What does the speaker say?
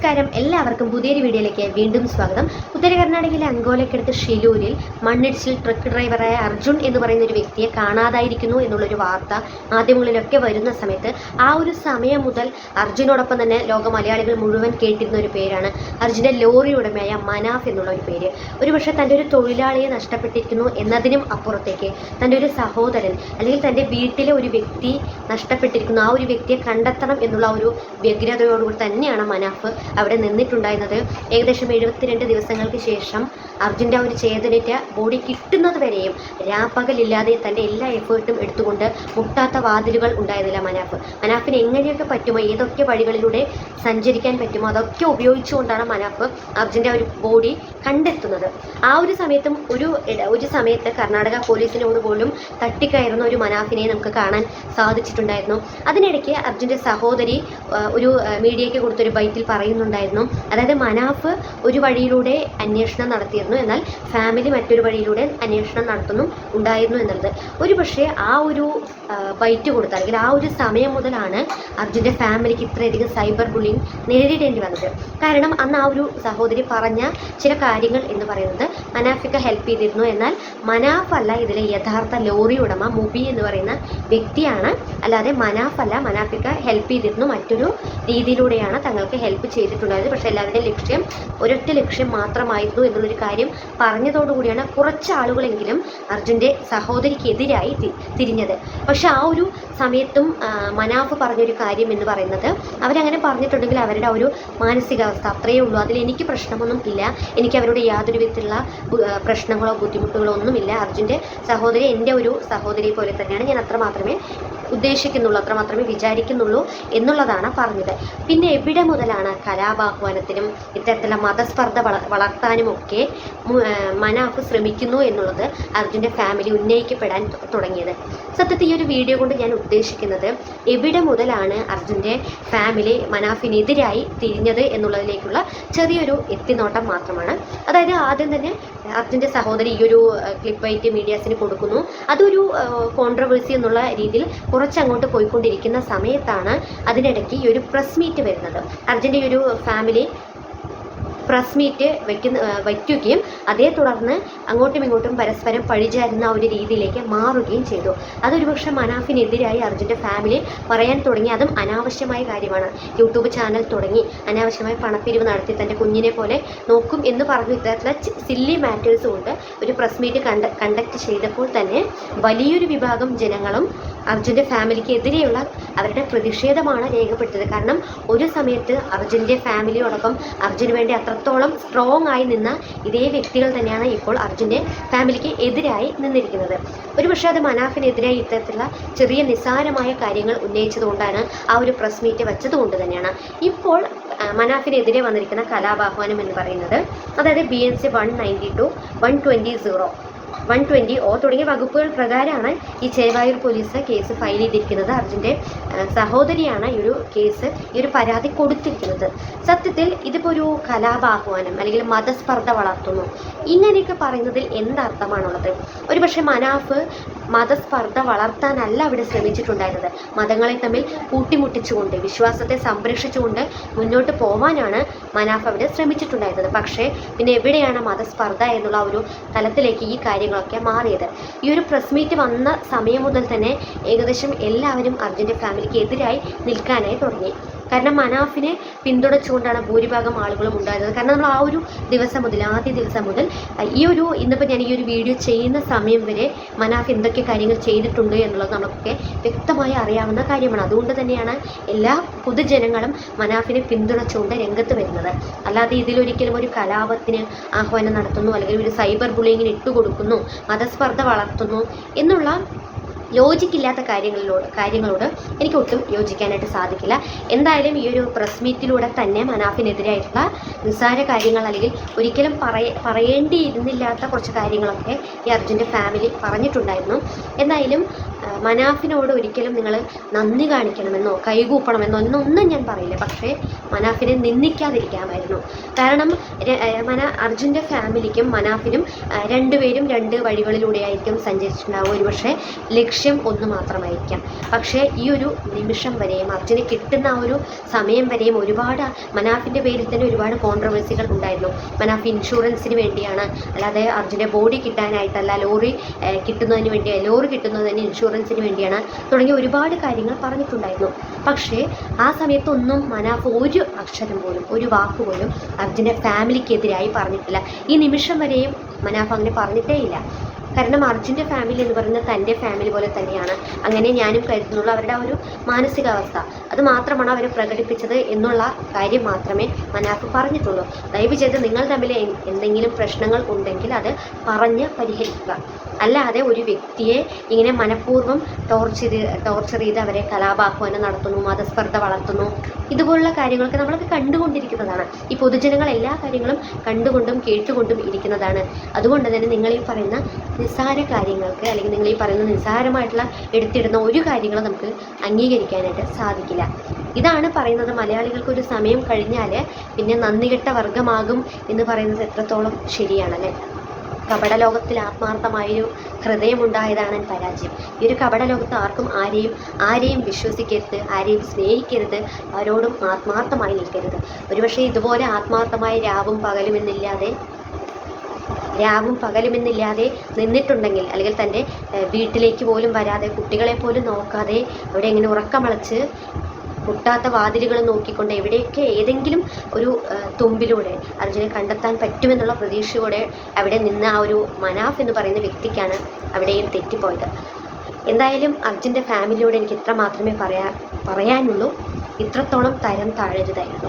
നമസ്കാരം, എല്ലാവർക്കും പുതിയൊരു വീഡിയോയിലേക്ക് വീണ്ടും സ്വാഗതം. ഉത്തര കർണാടകയിലെ അങ്കോലക്കടുത്ത് ഷിലൂരിൽ മണ്ണിടിച്ചിൽ ട്രക്ക് ഡ്രൈവറായ അർജുൻ എന്ന് പറയുന്ന ഒരു വ്യക്തിയെ കാണാതായിരിക്കുന്നു എന്നുള്ളൊരു വാർത്ത മാധ്യമങ്ങളിലൊക്കെ വരുന്ന സമയത്ത് ആ ഒരു സമയം മുതൽ അർജുനോടൊപ്പം തന്നെ ലോക മലയാളികൾ മുഴുവൻ കേട്ടിരുന്ന ഒരു പേരാണ് അർജുൻ്റെ ലോറി ഉടമയായ മനാഫ് എന്നുള്ള ഒരു പേര്. ഒരുപക്ഷെ തൻ്റെ ഒരു തൊഴിലാളിയെ നഷ്ടപ്പെട്ടിരിക്കുന്നു എന്നതിനും അപ്പുറത്തേക്ക് തൻ്റെ ഒരു സഹോദരൻ അല്ലെങ്കിൽ തൻ്റെ വീട്ടിലെ ഒരു വ്യക്തി നഷ്ടപ്പെട്ടിരിക്കുന്നു, ആ ഒരു വ്യക്തിയെ കണ്ടെത്തണം എന്നുള്ള ഒരു വ്യഗ്രതയോടുകൂടി തന്നെയാണ് മനാഫ് അവിടെ നിന്നിട്ടുണ്ടായിരുന്നത്. ഏകദേശം 72 ദിവസങ്ങൾക്ക് ശേഷം അർജുൻ്റെ ഒരു ചേതനേറ്റ ബോഡി കിട്ടുന്നത് വരെയും രാപ്പകലില്ലാതെ തൻ്റെ എല്ലാ എഫേർട്ടും എടുത്തുകൊണ്ട് മുട്ടാത്ത വാതിലുകൾ ഉണ്ടായിരുന്നില്ല മനാഫിന് എങ്ങനെയൊക്കെ പറ്റുമോ, ഏതൊക്കെ വഴികളിലൂടെ സഞ്ചരിക്കാൻ പറ്റുമോ അതൊക്കെ ഉപയോഗിച്ചുകൊണ്ടാണ് മനാഫ് അർജുൻ്റെ ഒരു ബോഡി കണ്ടെത്തുന്നത്. ആ ഒരു സമയത്തും ഒരു സമയത്ത് കർണാടക പോലീസിനോട് പോലും തട്ടിക്കയറുന്ന ഒരു മനാഫിനെ നമുക്ക് കാണാൻ സാധിച്ചിട്ടുണ്ടായിരുന്നു. അതിനിടയ്ക്ക് അർജുൻ്റെ സഹോദരി ഒരു മീഡിയയ്ക്ക് കൊടുത്തൊരു ബൈറ്റിൽ പറയുന്നുണ്ടായിരുന്നു, അതായത് മനാഫ് ഒരു വഴിയിലൂടെ അന്വേഷണം നടത്തിയിരുന്നു, എന്നാൽ ഫാമിലി മറ്റൊരു വഴിയിലൂടെ അന്വേഷണം നടത്തുന്നു ഉണ്ടായിരുന്നു എന്നുള്ളത്. ഒരു പക്ഷേ ആ ഒരു ബൈറ്റ് കൊടുത്ത അല്ലെങ്കിൽ ആ ഒരു സമയം മുതലാണ് അർജുൻ്റെ ഫാമിലിക്ക് ഇത്രയധികം സൈബർ ബുള്ളിങ് നേരിടേണ്ടി വന്നത്. കാരണം അന്ന് ആ ഒരു സഹോദരി പറഞ്ഞ ചില കാര്യങ്ങൾ എന്ന് പറയുന്നത് മനാഫിക്ക ഹെൽപ്പ് ചെയ്തിരുന്നു, എന്നാൽ മനാഫ് അല്ല ഇതിലെ യഥാർത്ഥ ലോറി ഉടമ മുബി എന്ന് പറയുന്ന വ്യക്തിയാണ്, അല്ലാതെ മനാഫ് അല്ല. മനാഫിക്ക ഹെൽപ്പ് ചെയ്തിരുന്നു, മറ്റൊരു രീതിയിലൂടെയാണ് തങ്ങൾക്ക് ഹെൽപ്പ് ചെയ്തിട്ടുണ്ടായത്. പക്ഷേ എല്ലാവരുടെയും ലക്ഷ്യം ഒരൊറ്റ ലക്ഷ്യം മാത്രമായിരുന്നു എന്നുള്ളൊരു കാര്യം പറഞ്ഞതോടുകൂടിയാണ് കുറച്ച് ആളുകളെങ്കിലും അർജുൻ്റെ സഹോദരിക്കെതിരായി തിരിഞ്ഞത്. പക്ഷെ ആ ഒരു സമയത്തും മനാഫ് പറഞ്ഞൊരു കാര്യം എന്ന് പറയുന്നത്, അവരങ്ങനെ പറഞ്ഞിട്ടുണ്ടെങ്കിൽ അവരുടെ ഒരു മാനസികാവസ്ഥ അത്രയേ ഉള്ളൂ, അതിൽ എനിക്ക് പ്രശ്നമൊന്നും ഇല്ല, എനിക്ക് അവരുടെ യാതൊരു വിധത്തിലുള്ള പ്രശ്നങ്ങളോ ബുദ്ധിമുട്ടുകളോ ഒന്നുമില്ല. അർജുൻ്റെ സഹോദരി എൻ്റെ ഒരു സഹോദരി പോലെ തന്നെയാണ്, ഞാൻ അത്ര മാത്രമേ ഉദ്ദേശിക്കുന്നുള്ളൂ, അത്ര മാത്രമേ വിചാരിക്കുന്നുള്ളൂ എന്നുള്ളതാണ് പറഞ്ഞത്. പിന്നെ എവിടെ മുതലാണ് കലാപാഹ്വാനത്തിനും ഇത്തരത്തിലുള്ള മതസ്പർദ്ധ വളർത്താനുമൊക്കെ മനാഫ് ശ്രമിക്കുന്നു എന്നുള്ളത് അർജുൻ്റെ ഫാമിലി ഉന്നയിക്കപ്പെടാൻ തുടങ്ങിയത്. സത്യത്തിൽ ഈ ഒരു വീഡിയോ കൊണ്ട് ഞാൻ ഉദ്ദേശിക്കുന്നത് എവിടെ മുതലാണ് അർജുൻ്റെ ഫാമിലി മനാഫിനെതിരായി തിരിഞ്ഞത് എന്നുള്ളതിലേക്കുള്ള ചെറിയൊരു എത്തിനോട്ടം മാത്രമാണ്. അതായത് ആദ്യം തന്നെ അർജുൻ്റെ സഹോദരി ഈ ഒരു ക്ലിപ്പായിട്ട് മീഡിയാസിന് കൊടുക്കുന്നു. അതൊരു കോൺട്രവേഴ്സി എന്നുള്ള രീതിയിൽ കുറച്ചങ്ങോട്ട് പോയിക്കൊണ്ടിരിക്കുന്ന സമയത്താണ് അതിനിടയ്ക്ക് ഈ ഒരു പ്രസ് മീറ്റ് വരുന്നത്. അർജുൻ്റെ ഈ ഒരു ഫാമിലി പ്രസ് മീറ്റ് വയ്ക്കുകയും അതേ തുടർന്ന് അങ്ങോട്ടും ഇങ്ങോട്ടും പരസ്പരം പഴിചാരുന്ന ഒരു രീതിയിലേക്ക് മാറുകയും ചെയ്തു. അതൊരു പക്ഷേ മനാഫിനെതിരായി അർജുൻ്റെ ഫാമിലി പറയാൻ തുടങ്ങി. അതും അനാവശ്യമായ കാര്യമാണ്. യൂട്യൂബ് ചാനൽ തുടങ്ങി, അനാവശ്യമായ പണപ്പിരിവ് നടത്തി തൻ്റെ കുഞ്ഞിനെ പോലെ നോക്കും എന്ന് പറഞ്ഞു ഇത്തരത്തിലുള്ള സില്ലി മാറ്റേഴ്സ് കൊണ്ട് ഒരു പ്രസ് മീറ്റ് കണ്ടക്ട് ചെയ്തപ്പോൾ തന്നെ വലിയൊരു വിഭാഗം ജനങ്ങളും അർജുൻ്റെ ഫാമിലിക്ക് എതിരെയുള്ള അവരുടെ പ്രതിഷേധമാണ് രേഖപ്പെടുത്തിയത്. കാരണം ഒരു സമയത്ത് അർജുൻ്റെ ഫാമിലിയോടൊപ്പം അർജുന് വേണ്ടി അത്രത്തോളം സ്ട്രോങ് ആയി നിന്ന ഇതേ വ്യക്തികൾ തന്നെയാണ് ഇപ്പോൾ അർജുൻ്റെ ഫാമിലിക്ക് എതിരായി നിന്നിരിക്കുന്നത്. ഒരുപക്ഷെ അത് മനാഫിനെതിരായി ഇത്തരത്തിലുള്ള ചെറിയ നിസ്സാരമായ കാര്യങ്ങൾ ഉന്നയിച്ചതുകൊണ്ടാണ്, ആ ഒരു പ്രസ് മീറ്റ് വെച്ചതുകൊണ്ട് തന്നെയാണ് ഇപ്പോൾ മനാഫിനെതിരെ വന്നിരിക്കുന്ന കലാപാഹ്വാനം എന്ന് പറയുന്നത്. അതായത് BNC 192, 120 തുടങ്ങിയ വകുപ്പുകൾ പ്രകാരമാണ് ഈ ചേവായൂർ പോലീസ് കേസ് ഫയൽ ചെയ്തിരിക്കുന്നത്. അർജുൻ്റെ സഹോദരിയാണ് ഈ ഒരു പരാതി കൊടുത്തിരിക്കുന്നത്. സത്യത്തിൽ ഇതിപ്പോൾ ഒരു കലാപാഹ്വാനം അല്ലെങ്കിൽ മതസ്പർദ്ധ വളർത്തുന്നു ഇങ്ങനെയൊക്കെ പറയുന്നതിൽ എന്തർത്ഥമാണുള്ളത്? ഒരുപക്ഷെ മനാഫ് മതസ്പർദ്ധ വളർത്താനല്ല അവിടെ ശ്രമിച്ചിട്ടുണ്ടായിരുന്നത്. മതങ്ങളെ തമ്മിൽ കൂട്ടിമുട്ടിച്ചുകൊണ്ട് വിശ്വാസത്തെ സംരക്ഷിച്ചുകൊണ്ട് മുന്നോട്ട് പോവാനാണ് മനാഫ് അവിടെ ശ്രമിച്ചിട്ടുണ്ടായിരുന്നത്. പക്ഷേ പിന്നെ എവിടെയാണ് മതസ്പർദ്ധ എന്നുള്ള ഒരു തലത്തിലേക്ക് ഈ കാര്യങ്ങളൊക്കെ മാറിയത്? ഈ ഒരു പ്രസ് മീറ്റ് വന്ന സമയം മുതൽ തന്നെ ഏകദേശം എല്ലാവരും അർജുൻ്റെ ഫാമിലിക്ക് എതിരായി നിൽക്കാനായി തുടങ്ങി. കാരണം മനാഫിനെ പിന്തുണച്ചുകൊണ്ടാണ് ഭൂരിഭാഗം ആളുകളും ഉണ്ടായിരുന്നത്. കാരണം നമ്മൾ ആ ഒരു ആദ്യ ദിവസം മുതൽ ഇന്നിപ്പോൾ ഞാൻ ഈ ഒരു വീഡിയോ ചെയ്യുന്ന സമയം വരെ മനാഫ് എന്തൊക്കെ കാര്യങ്ങൾ ചെയ്തിട്ടുണ്ട് എന്നുള്ളത് നമുക്കൊക്കെ വ്യക്തമായി അറിയാവുന്ന കാര്യമാണ്. അതുകൊണ്ട് തന്നെയാണ് എല്ലാ പൊതുജനങ്ങളും മനാഫിനെ പിന്തുണച്ചുകൊണ്ട് രംഗത്ത് വരുന്നത്. അല്ലാതെ ഇതിലൊരിക്കലും ഒരു കലാപത്തിന് ആഹ്വാനം നടത്തുന്നു അല്ലെങ്കിൽ ഒരു സൈബർ ബുള്ളിങ്ങിന് ഇട്ടുകൊടുക്കുന്നു, മതസ്പർദ്ധ വളർത്തുന്നു എന്നുള്ള യോജിക്കില്ലാത്ത കാര്യങ്ങളോട് എനിക്ക് ഒട്ടും യോജിക്കാനായിട്ട് സാധിക്കില്ല. എന്തായാലും ഈ ഒരു പ്രസ് മീറ്റിലൂടെ തന്നെ മനാഫിനെതിരായിട്ടുള്ള നിസ്സാര കാര്യങ്ങൾ അല്ലെങ്കിൽ ഒരിക്കലും പറയേണ്ടിയിരുന്നില്ലാത്ത കുറച്ച് കാര്യങ്ങളൊക്കെ ഈ അർജുൻ്റെ ഫാമിലി പറഞ്ഞിട്ടുണ്ടായിരുന്നു. എന്തായാലും മനാഫിനോട് ഒരിക്കലും നിങ്ങൾ നന്ദി കാണിക്കണമെന്നോ കൈകൂപ്പണമെന്നോ എന്നൊന്നും ഞാൻ പറയില്ല. പക്ഷേ മനാഫിനെ നിന്ദിക്കാതിരിക്കാമായിരുന്നു. കാരണം അർജുൻ്റെ ഫാമിലിക്കും മനാഫിനും രണ്ടുപേരും രണ്ട് വഴികളിലൂടെയായിരിക്കും സഞ്ചരിച്ചിട്ടുണ്ടാവുക. ഒരുപക്ഷെ ലക്ഷ്യം ഒന്ന് മാത്രമായിരിക്കാം. പക്ഷേ ഈ ഒരു നിമിഷം വരെയും അർജുന് കിട്ടുന്ന ആ ഒരു സമയം വരെയും ഒരുപാട് മനാഫിൻ്റെ പേരിൽ തന്നെ ഒരുപാട് കോൺട്രവേഴ്സികൾ ഉണ്ടായിരുന്നു. മനാഫ് ഇൻഷുറൻസിന് വേണ്ടിയാണ്, അല്ലാതെ അർജുൻ്റെ ബോഡി കിട്ടാനായിട്ടല്ല, ലോറി കിട്ടുന്നതിന് ഇൻഷുറൻസിന് വേണ്ടിയാണ് തുടങ്ങിയ ഒരുപാട് കാര്യങ്ങൾ പറഞ്ഞിട്ടുണ്ടായിരുന്നു. പക്ഷേ ആ സമയത്തൊന്നും മനാഫ് ഒരു അക്ഷരം പോലും, ഒരു വാക്ക് പോലും അർജുൻ്റെ ഫാമിലിക്കെതിരായി പറഞ്ഞിട്ടില്ല. ഈ നിമിഷം വരെയും മനാഫ് അങ്ങനെ പറഞ്ഞിട്ടേ ഇല്ല. കാരണം അർജുൻ്റെ ഫാമിലി എന്ന് പറയുന്നത് തൻ്റെ ഫാമിലി പോലെ തന്നെയാണ്. അങ്ങനെ ഞാനും കരുതുന്നുള്ളൂ. അവരുടെ ആ ഒരു മാനസികാവസ്ഥ അത് മാത്രമാണ് അവർ പ്രകടിപ്പിച്ചത് എന്നുള്ള കാര്യം മാത്രമേ മനാഫ് പറഞ്ഞിട്ടുള്ളൂ. ദയവ് ചെയ്ത് നിങ്ങൾ തമ്മിൽ എന്തെങ്കിലും പ്രശ്നങ്ങൾ ഉണ്ടെങ്കിൽ അത് പറഞ്ഞ് പരിഹരിക്കുക. അല്ലാതെ ഒരു വ്യക്തിയെ ഇങ്ങനെ മനഃപൂർവ്വം ടോർച്ചർ ചെയ്ത് അവരെ കലാപാഹ്വാനം നടത്തുന്നു, മതസ്പർദ്ധ വളർത്തുന്നു, ഇതുപോലുള്ള കാര്യങ്ങളൊക്കെ നമ്മളൊക്കെ കണ്ടുകൊണ്ടിരിക്കുന്നതാണ്. ഈ പൊതുജനങ്ങൾ എല്ലാ കാര്യങ്ങളും കണ്ടുകൊണ്ടും കേട്ടുകൊണ്ടും ഇരിക്കുന്നതാണ്. അതുകൊണ്ട് തന്നെ നിങ്ങൾ ഈ പറയുന്ന നിസ്സാര കാര്യങ്ങൾക്ക്, അല്ലെങ്കിൽ നിങ്ങൾ ഈ പറയുന്ന നിസ്സാരമായിട്ടുള്ള എടുത്തിടുന്ന ഒരു കാര്യങ്ങളും നമുക്ക് അംഗീകരിക്കാനായിട്ട് സാധിക്കില്ല. ഇതാണ് പറയുന്നത്. മലയാളികൾക്ക് ഒരു സമയം കഴിഞ്ഞാൽ പിന്നെ നന്ദികെട്ട വർഗമാകും എന്ന് പറയുന്നത് എത്രത്തോളം ശരിയാണല്ലേ. കപടലോകത്തിൽ ആത്മാർത്ഥമായൊരു ഹൃദയമുണ്ടായതാണ് പരാജയം. ഈ ഒരു കപടലോകത്ത് ആരെയും വിശ്വസിക്കരുത്, ആരെയും സ്നേഹിക്കരുത്, അവരോടും ആത്മാർത്ഥമായി നിൽക്കരുത്. ഒരുപക്ഷെ ഇതുപോലെ ആത്മാർത്ഥമായി രാവും പകലുമെന്നില്ലാതെ നിന്നിട്ടുണ്ടെങ്കിൽ, അല്ലെങ്കിൽ തൻ്റെ വീട്ടിലേക്ക് പോലും വരാതെ, കുട്ടികളെ പോലും നോക്കാതെ അവിടെ ഇങ്ങനെ ഉറക്കമളച്ച് മുട്ടാത്ത വാതിലുകൾ നോക്കിക്കൊണ്ട് എവിടെയൊക്കെ ഏതെങ്കിലും ഒരു തുമ്പിലൂടെ അർജുനെ കണ്ടെത്താൻ പറ്റുമെന്നുള്ള പ്രതീക്ഷയോടെ അവിടെ നിന്ന് ആ ഒരു മനാഫ് എന്ന് പറയുന്ന വ്യക്തിക്കാണ് അവിടെയും തെറ്റിപ്പോയത്. എന്തായാലും അർജുൻ്റെ ഫാമിലിയോട് എനിക്ക് ഇത്ര മാത്രമേ പറയാനുള്ളൂ. ഇത്രത്തോളം തരം താഴരുതായിരുന്നു.